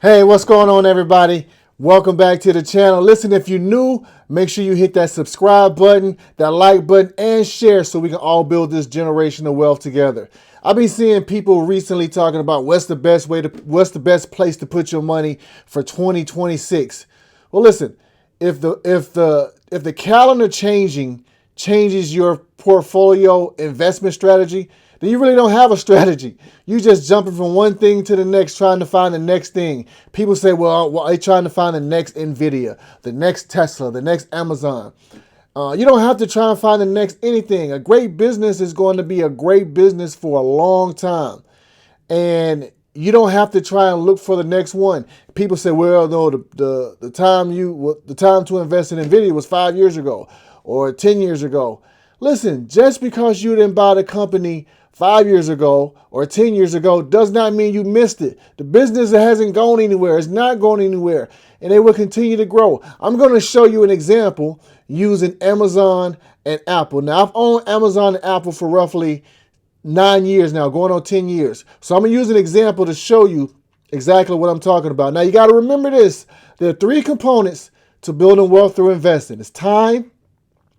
Hey, what's going on, everybody? Welcome back to the channel. Listen, if you're new, make sure you hit that subscribe button, that like button, and share so we can all build this generational wealth together. I've been seeing people recently talking about what's the best place to put your money for 2026. Well, listen, if the calendar changes your portfolio investment strategy, then you really don't have a strategy. You just jumping from one thing to the next, trying to find the next thing. People say, well, they're trying to find the next Nvidia, the next Tesla, the next Amazon. You don't have to try and find the next anything. A great business is going to be a great business for a long time. And you don't have to try and look for the next one. People say, well, no, the time to invest in Nvidia was 5 years ago or 10 years ago. Listen, just because you didn't buy the company 5 years ago or 10 years ago does not mean you missed it. The business hasn't gone anywhere. It's not going anywhere, and it will continue to grow. I'm going to show you an example using Amazon and Apple. Now, I've owned Amazon and Apple for roughly 9 years now, going on 10 years. So I'm going to use an example to show you exactly what I'm talking about. Now, you got to remember this. There are three components to building wealth through investing. It's time,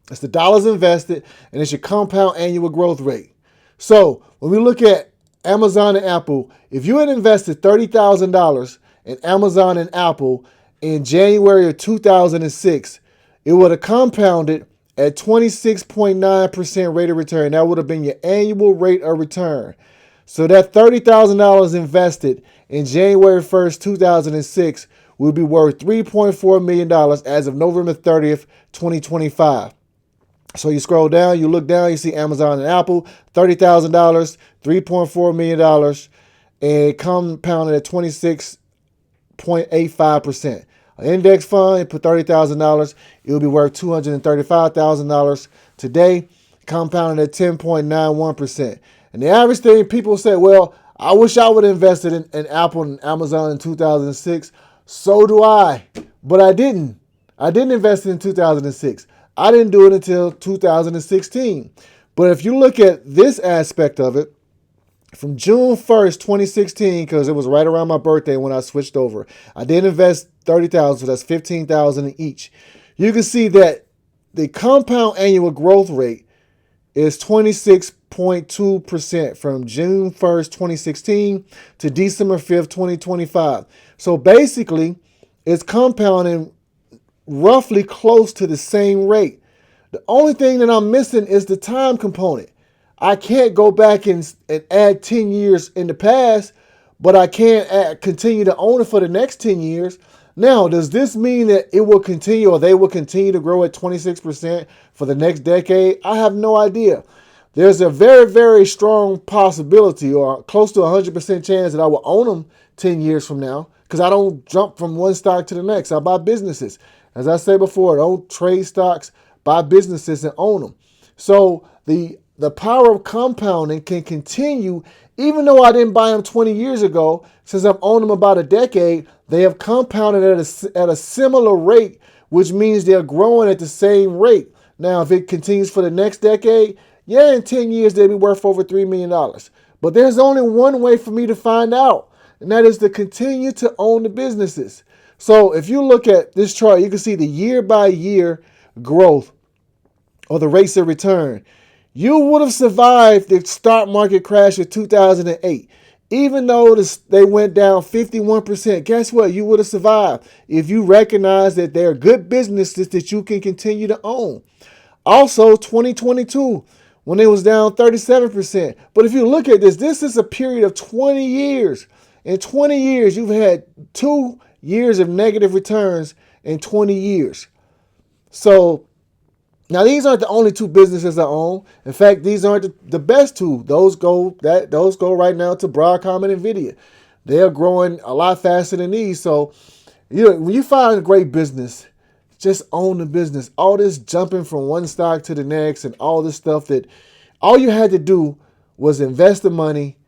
it's the dollars invested, and it's your compound annual growth rate. So when we look at Amazon and Apple, if you had invested $30,000 in Amazon and Apple in January of 2006, it would have compounded at 26.9% rate of return. That would have been your annual rate of return. So that $30,000 invested in January 1st, 2006 will be worth $3.4 million as of November 30th, 2025. So you scroll down, you look down, you see Amazon and Apple, $30,000, $3.4 million, and compounded at 26.85%. An index fund, you put $30,000, it will be worth $235,000 today, compounded at 10.91%. And the average thing, people say, well, I wish I would have invested in Apple and Amazon in 2006. So do I, but I didn't. I didn't invest in 2006. I didn't do it until 2016. But if you look at this aspect of it, from June 1st, 2016, because it was right around my birthday when I switched over, I did invest $30,000, so that's $15,000 in each. You can see that the compound annual growth rate is 26.2% from June 1st, 2016 to December 5th, 2025. So basically, it's compounding roughly close to the same rate. The only thing that I'm missing is the time component. I can't go back and add 10 years in the past, but I can continue to own it for the next 10 years. Now, does this mean that it will continue or they will continue to grow at 26% for the next decade? I have no idea. There's a very, very strong possibility or close to 100% chance that I will own them 10 years from now because I don't jump from one stock to the next. I buy businesses. As I said before, don't trade stocks, buy businesses and own them. So the power of compounding can continue even though I didn't buy them 20 years ago. Since I've owned them about a decade, they have compounded at a similar rate, which means they're growing at the same rate. Now, if it continues for the next decade, yeah, in 10 years, they'll be worth over $3 million. But there's only one way for me to find out, and that is to continue to own the businesses. So if you look at this chart, you can see the year by year growth or the rates of return. You would have survived the stock market crash of 2008. Even though they went down 51%, guess what? You would have survived if you recognize that there are good businesses that you can continue to own. Also, 2022, when it was down 37%. But if you look at this is a period of 20 years. In 20 years, you've had 2 years of negative returns in 20 years. So now these aren't the only two businesses I own. In fact, these aren't the best two. Those go right now to Broadcom and Nvidia. They are growing a lot faster than these. So when you find a great business, just own the business. All this jumping from one stock to the next and all this stuff that all you had to do was invest the money,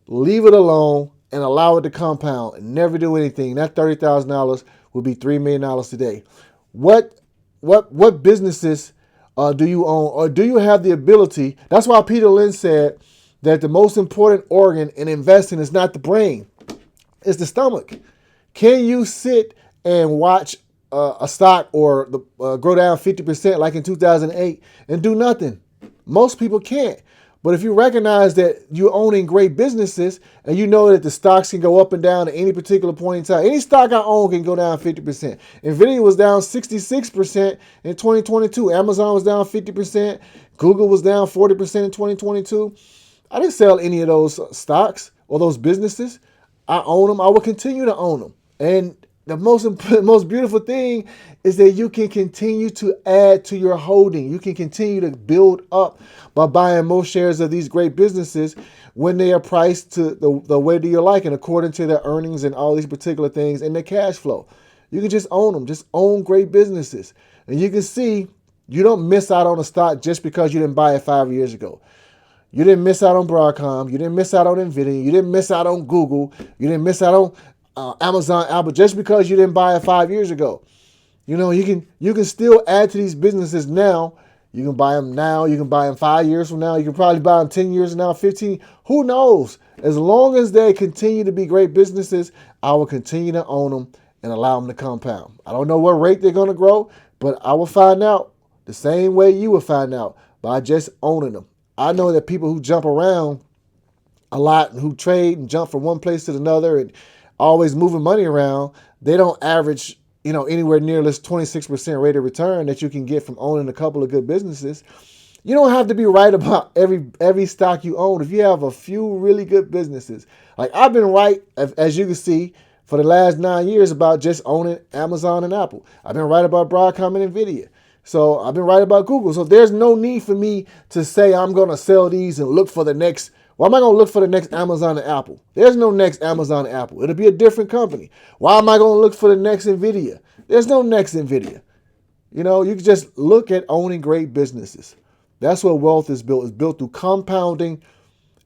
leave it alone, and allow it to compound and never do anything. That $30,000 would be $3 million today. What businesses do you own, or do you have the ability? That's why Peter Lynch said that the most important organ in investing is not the brain, it's the stomach. Can you sit and watch a stock or grow down 50% like in 2008 and do nothing? Most people can't. But if you recognize that you're owning great businesses and you know that the stocks can go up and down at any particular point in time, any stock I own can go down 50%. Nvidia was down 66% in 2022. Amazon was down 50%. Google was down 40% in 2022. I didn't sell any of those stocks or those businesses. I own them. I will continue to own them. And the most beautiful thing is that you can continue to add to your holding. You can continue to build up by buying more shares of these great businesses when they are priced to the way that you like and according to their earnings and all these particular things and their cash flow. You can just own them. Just own great businesses. And you can see you don't miss out on a stock just because you didn't buy it 5 years ago. You didn't miss out on Broadcom. You didn't miss out on Nvidia. You didn't miss out on Google. You didn't miss out on Amazon, Apple, just because you didn't buy it 5 years ago. You know, you can still add to these businesses now. You can buy them now. You can buy them 5 years from now. You can probably buy them 10 years from now, 15. Who knows? As long as they continue to be great businesses, I will continue to own them and allow them to compound. I don't know what rate they're going to grow, but I will find out the same way you will find out by just owning them. I know that people who jump around a lot and who trade and jump from one place to another and always moving money around, they don't average, anywhere near this 26% rate of return that you can get from owning a couple of good businesses. You don't have to be right about every stock you own. If you have a few really good businesses, like I've been right, as you can see, for the last 9 years about just owning Amazon and Apple. I've been right about Broadcom and Nvidia. So I've been right about Google. So there's no need for me to say I'm going to sell these and look for the next. Why am I going to look for the next Amazon and Apple? There's no next Amazon and Apple. It'll be a different company. Why am I going to look for the next Nvidia? There's no next Nvidia. You can just look at owning great businesses. That's what wealth is built. It's built through compounding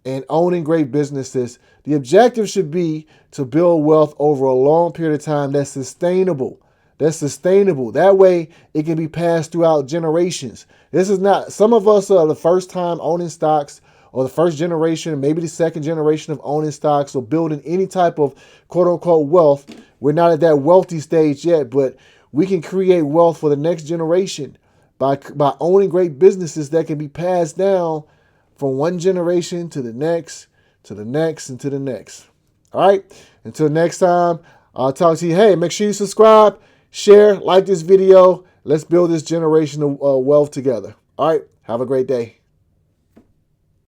and owning great businesses. The objective should be to build wealth over a long period of time that's sustainable. That way it can be passed throughout generations. This is not, some of us are the first time owning stocks or the first generation, maybe the second generation of owning stocks or building any type of quote unquote wealth. We're not at that wealthy stage yet, but we can create wealth for the next generation by owning great businesses that can be passed down from one generation to the next, to the next, and to the next. All right. Until next time, I'll talk to you. Hey, make sure you subscribe. Share, like this video. Let's build this generation of wealth together. All right. Have a great day.